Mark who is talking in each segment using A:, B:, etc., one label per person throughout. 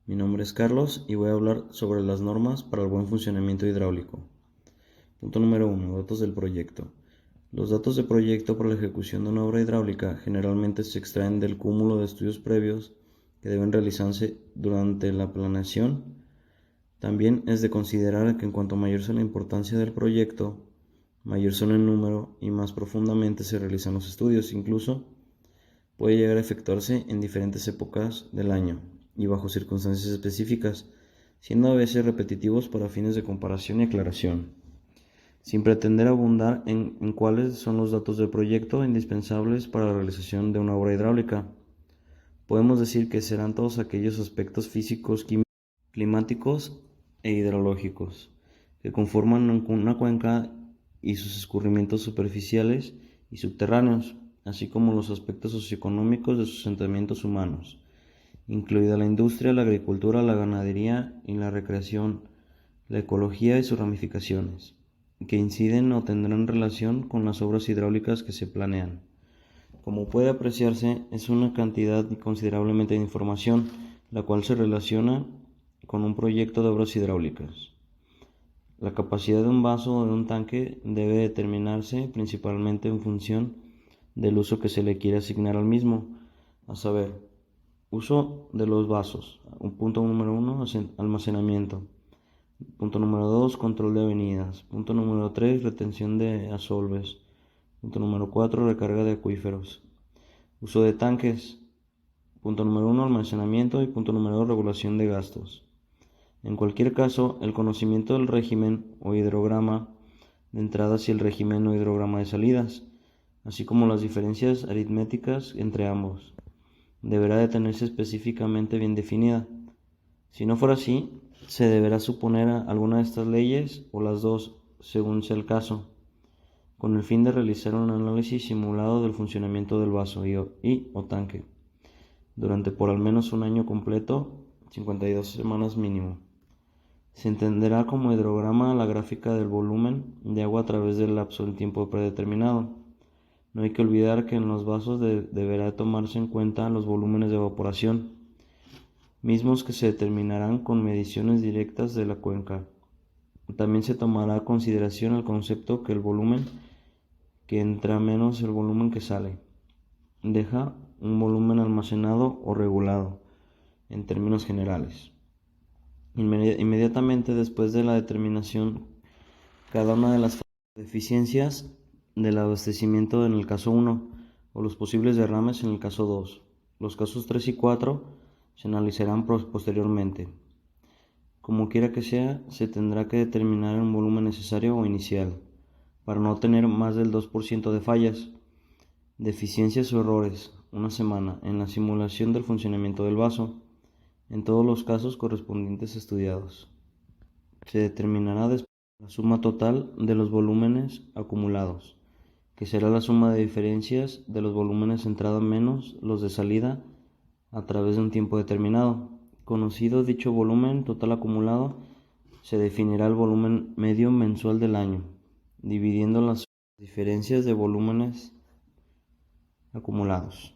A: Mi nombre es Carlos y voy a hablar sobre las normas para el buen funcionamiento hidráulico. Punto número 1. Datos del proyecto. Los datos de proyecto para la ejecución de una obra hidráulica generalmente se extraen del cúmulo de estudios previos que deben realizarse durante la planeación. También es de considerar que en cuanto mayor sea la importancia del proyecto, mayor son el número y más profundamente se realizan los estudios. Incluso puede llegar a efectuarse en diferentes épocas del año y bajo circunstancias específicas, siendo a veces repetitivos para fines de comparación y aclaración. Sin pretender abundar en cuáles son los datos del proyecto indispensables para la realización de una obra hidráulica, podemos decir que serán todos aquellos aspectos físicos, climáticos e hidrológicos que conforman una cuenca y sus escurrimientos superficiales y subterráneos, así como los aspectos socioeconómicos de sus asentamientos humanos, incluida la industria, la agricultura, la ganadería y la recreación, la ecología y sus ramificaciones, que inciden o tendrán relación con las obras hidráulicas que se planean. Como puede apreciarse, es una cantidad considerablemente de información, la cual se relaciona con un proyecto de obras hidráulicas. La capacidad de un vaso o de un tanque debe determinarse principalmente en función del uso que se le quiere asignar al mismo, a saber, uso de los vasos. Punto número 1, almacenamiento. Punto número 2, control de avenidas. Punto número 3, retención de asolves. Punto número 4, recarga de acuíferos. Uso de tanques. Punto número 1, almacenamiento. Y punto número 2, regulación de gastos. En cualquier caso, el conocimiento del régimen o hidrograma de entradas y el régimen o hidrograma de salidas, así como las diferencias aritméticas entre ambos, deberá de tenerse específicamente bien definida. Si no fuera así, se deberá suponer alguna de estas leyes o las dos, según sea el caso, con el fin de realizar un análisis simulado del funcionamiento del vaso o tanque, durante por al menos un año completo, 52 semanas mínimo. Se entenderá como hidrograma la gráfica del volumen de agua a través del lapso de tiempo predeterminado. No hay que olvidar que en los vasos deberá tomarse en cuenta los volúmenes de evaporación, mismos que se determinarán con mediciones directas de la cuenca. También se tomará a consideración el concepto que el volumen que entra menos el volumen que sale deja un volumen almacenado o regulado, en términos generales. Inmediatamente después de la determinación, cada una de las deficiencias del abastecimiento en el caso 1 o los posibles derrames en el caso 2. Los casos 3 y 4 se analizarán posteriormente. Como quiera que sea, se tendrá que determinar un volumen necesario o inicial, para no tener más del 2% de fallas, deficiencias o errores, una semana, en la simulación del funcionamiento del vaso, en todos los casos correspondientes estudiados. Se determinará después la suma total de los volúmenes acumulados, que será la suma de diferencias de los volúmenes de entrada menos los de salida a través de un tiempo determinado. Conocido dicho volumen total acumulado, se definirá el volumen medio mensual del año, dividiendo las diferencias de volúmenes acumulados.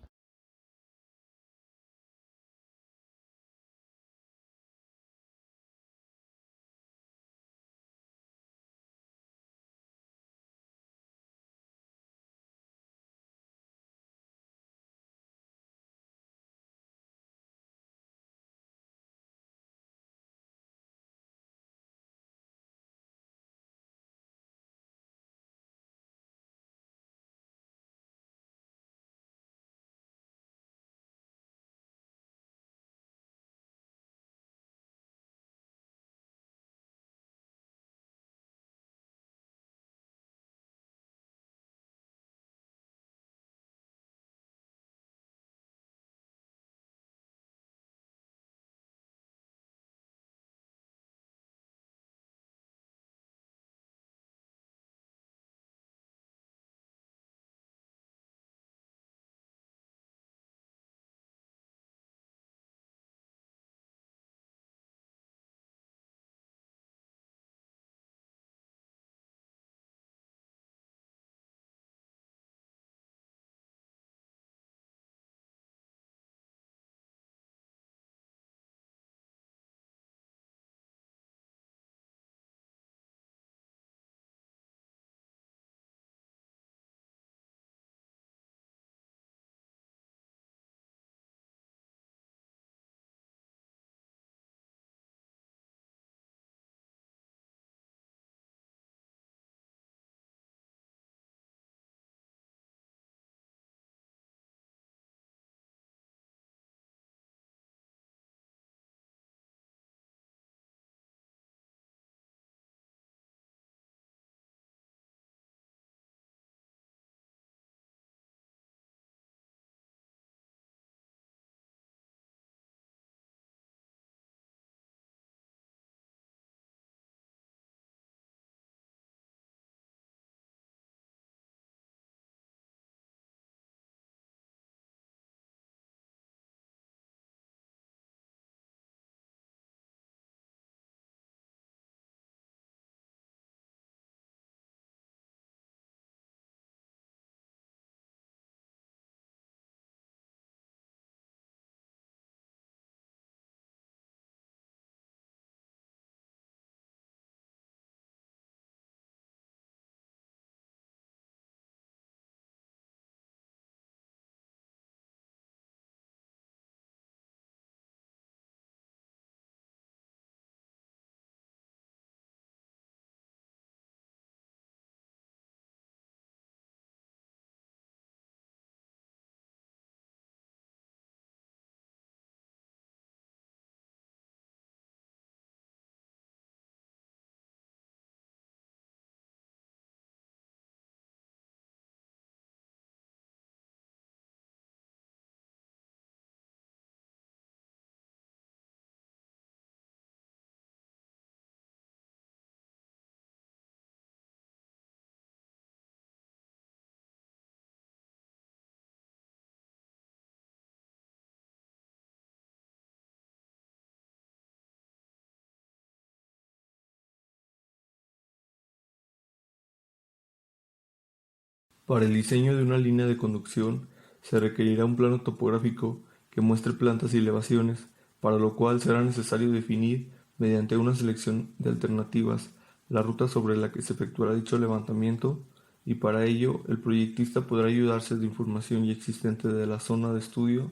B: Para el diseño de una línea de conducción se requerirá un plano topográfico que muestre plantas y elevaciones, para lo cual será necesario definir, mediante una selección de alternativas, la ruta sobre la que se efectuará dicho levantamiento, y para ello el proyectista podrá ayudarse de información ya existente de la zona de estudio,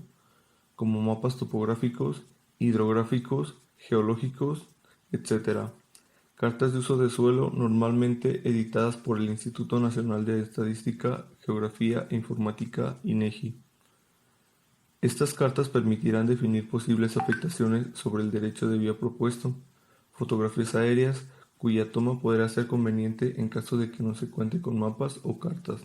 B: como mapas topográficos, hidrográficos, geológicos, etc. Cartas de uso de suelo normalmente editadas por el Instituto Nacional de Estadística, Geografía e Informática INEGI. Estas cartas permitirán definir posibles afectaciones sobre el derecho de vía propuesto, fotografías aéreas, cuya toma podrá ser conveniente en caso de que no se cuente con mapas o cartas.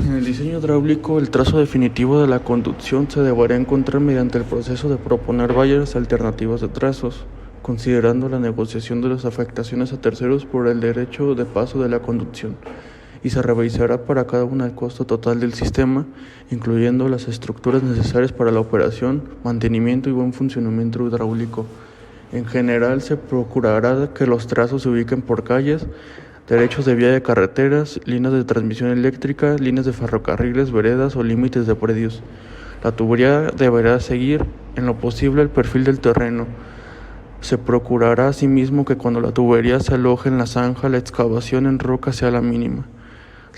C: En el diseño hidráulico, el trazo definitivo de la conducción se deberá encontrar mediante el proceso de proponer varias alternativas de trazos, considerando la negociación de las afectaciones a terceros por el derecho de paso de la conducción, y se revisará para cada una el costo total del sistema, incluyendo las estructuras necesarias para la operación, mantenimiento y buen funcionamiento hidráulico. En general, se procurará que los trazos se ubiquen por calles, derechos de vía de carreteras, líneas de transmisión eléctrica, líneas de ferrocarriles, veredas o límites de predios. La tubería deberá seguir, en lo posible, el perfil del terreno. Se procurará asimismo que cuando la tubería se aloje en la zanja, la excavación en roca sea la mínima.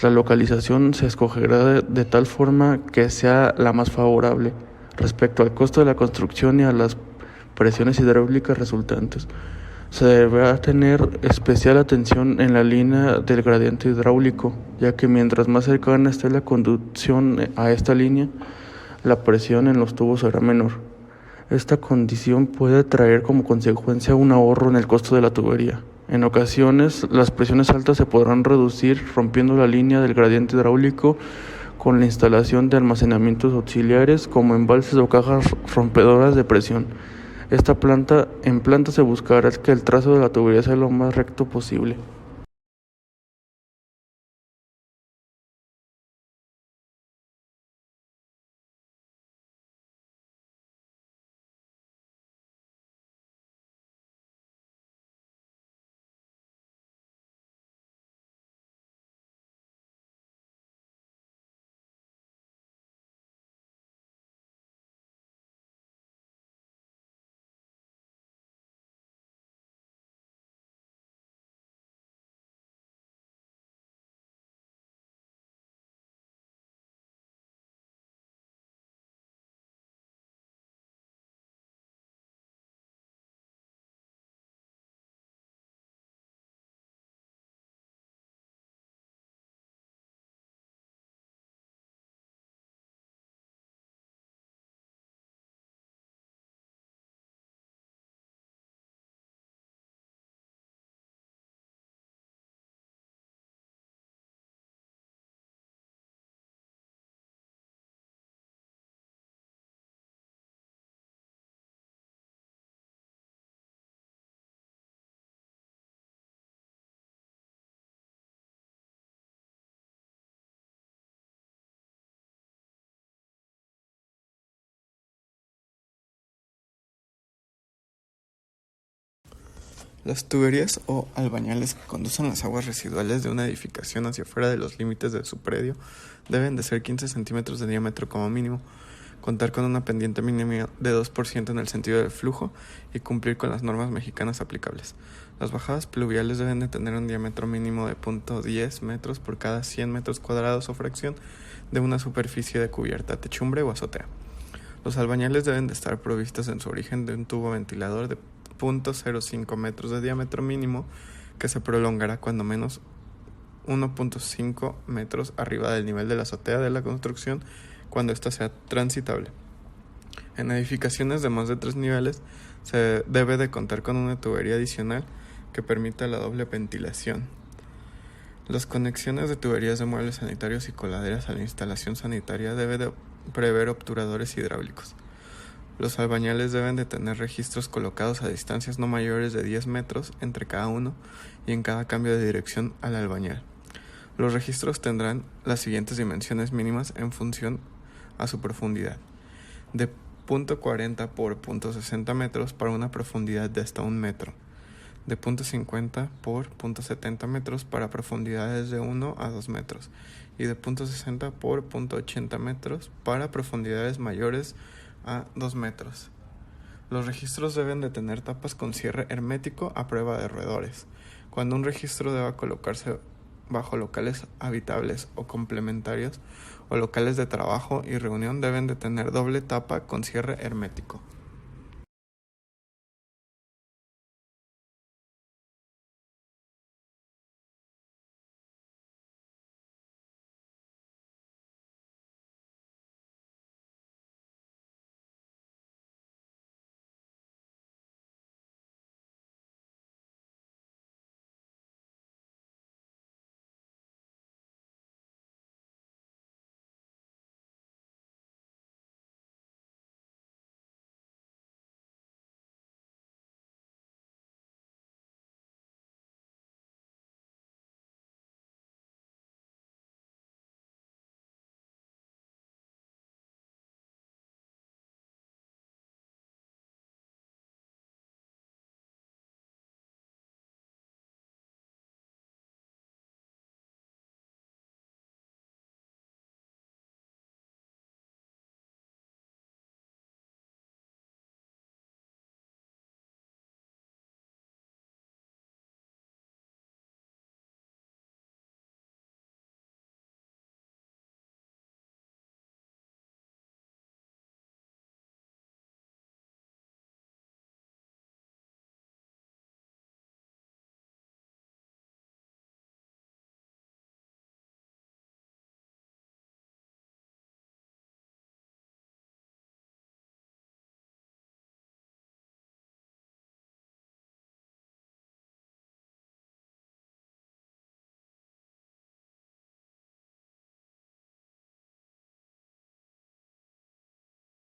C: La localización se escogerá de tal forma que sea la más favorable respecto al costo de la construcción y a las presiones hidráulicas resultantes. Se deberá tener especial atención en la línea del gradiente hidráulico, ya que mientras más cercana esté la conducción a esta línea, la presión en los tubos será menor. Esta condición puede traer como consecuencia un ahorro en el costo de la tubería. En ocasiones, las presiones altas se podrán reducir rompiendo la línea del gradiente hidráulico con la instalación de almacenamientos auxiliares como embalses o cajas rompedoras de presión. En planta se buscará que el trazo de la tubería sea lo más recto posible.
D: Las tuberías o albañales que conducen las aguas residuales de una edificación hacia fuera de los límites de su predio deben de ser 15 centímetros de diámetro como mínimo, contar con una pendiente mínima de 2% en el sentido del flujo y cumplir con las normas mexicanas aplicables. Las bajadas pluviales deben de tener un diámetro mínimo de 0.10 metros por cada 100 metros cuadrados o fracción de una superficie de cubierta, techumbre o azotea. Los albañales deben de estar provistos en su origen de un tubo ventilador de 0.05 metros de diámetro mínimo que se prolongará cuando menos 1.5 metros arriba del nivel de la azotea de la construcción cuando ésta sea transitable. En edificaciones de más de 3 niveles se debe de contar con una tubería adicional que permita la doble ventilación. Las conexiones de tuberías de muebles sanitarios y coladeras a la instalación sanitaria deben de prever obturadores hidráulicos. Los albañiles deben de tener registros colocados a distancias no mayores de 10 metros entre cada uno y en cada cambio de dirección al albañil. Los registros tendrán las siguientes dimensiones mínimas en función a su profundidad: de 0.40 por 0.60 metros para una profundidad de hasta 1 metro, de 0.50 por 0.70 metros para profundidades de 1 a 2 metros y de 0.60 por 0.80 metros para profundidades mayores a 2 metros. Los registros deben de tener tapas con cierre hermético a prueba de roedores. Cuando un registro deba colocarse bajo locales habitables o complementarios o locales de trabajo y reunión, deben de tener doble tapa con cierre hermético.